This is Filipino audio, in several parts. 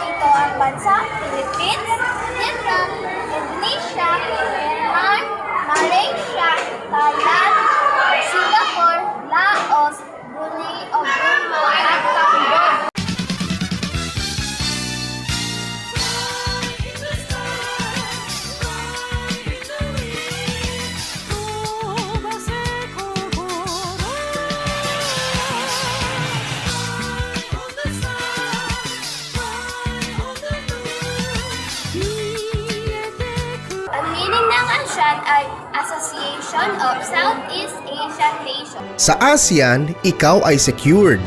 ito ang bansa Philippines, Vietnam, Indonesia, Myanmar, Malaysia, Thailand, Singapore, Laos, Brunei o Burma at Cambodia. Ang meaning ng ASEAN ay Association of Southeast Asian Nations. Sa ASEAN, ikaw ay secured.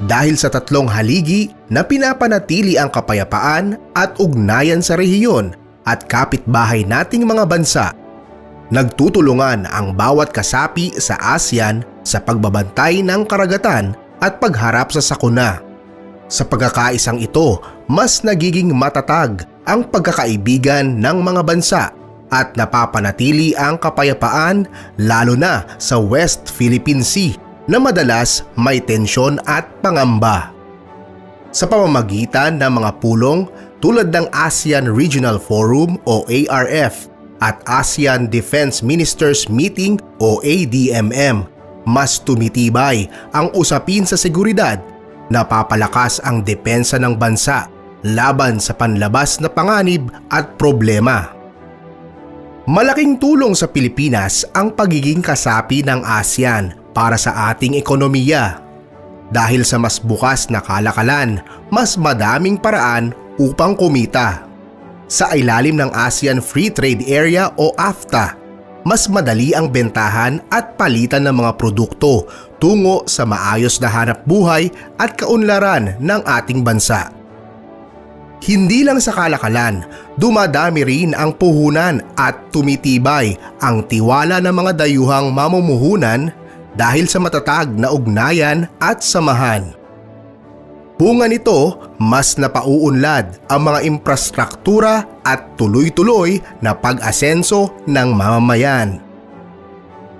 Dahil sa tatlong haligi na pinapanatili ang kapayapaan at ugnayan sa rehiyon at kapitbahay nating mga bansa, nagtutulungan ang bawat kasapi sa ASEAN sa pagbabantay ng karagatan at pagharap sa sakuna. Sa pagkakaisang ito, mas nagiging matatag ang pagkakaibigan ng mga bansa at napapanatili ang kapayapaan lalo na sa West Philippine Sea na madalas may tensyon at pangamba. Sa pamamagitan ng mga pulong tulad ng ASEAN Regional Forum o ARF at ASEAN Defense Ministers Meeting o ADMM, mas tumitibay ang usapin sa seguridad, napapalakas ang depensa ng bansa laban sa panlabas na panganib at problema. Malaking tulong sa Pilipinas ang pagiging kasapi ng ASEAN para sa ating ekonomiya. Dahil sa mas bukas na kalakalan, mas madaming paraan upang kumita. Sa ilalim ng ASEAN Free Trade Area o AFTA, mas madali ang bentahan at palitan ng mga produkto tungo sa maayos na hanap buhay at kaunlaran ng ating bansa. Hindi lang sa kalakalan, dumadami rin ang puhunan at tumitibay ang tiwala ng mga dayuhang mamumuhunan dahil sa matatag na ugnayan at samahan. Bunga nito, mas napauunlad ang mga infrastruktura at tuloy-tuloy na pag-asenso ng mamamayan.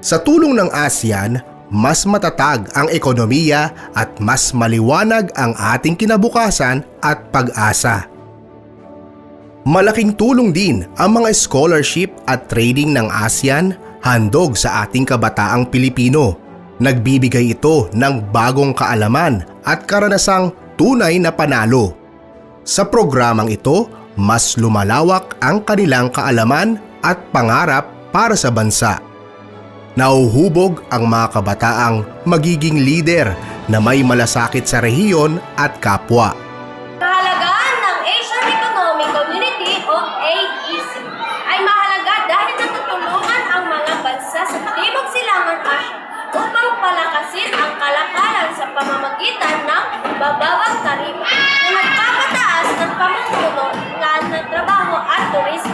Sa tulong ng ASEAN, mas matatag ang ekonomiya at mas maliwanag ang ating kinabukasan at pag-asa. Malaking tulong din ang mga scholarship at training ng ASEAN handog sa ating kabataang Pilipino. Nagbibigay ito ng bagong kaalaman at karanasang tunay na panalo. Sa programang ito, mas lumalawak ang kanilang kaalaman at pangarap para sa bansa. Nauhubog ang mga kabataang magiging lider na may malasakit sa rehiyon at kapwa. Kahalagaan ng Asian Economic Community o AEC ay mahalaga dahil natutulungan ang mga bansa sa Timog Silangan Asya upang palakasin ang kalakalan sa pamamagitan ng babawang taripa na nagpapataas ng pamumuno, ng trabaho at turismo.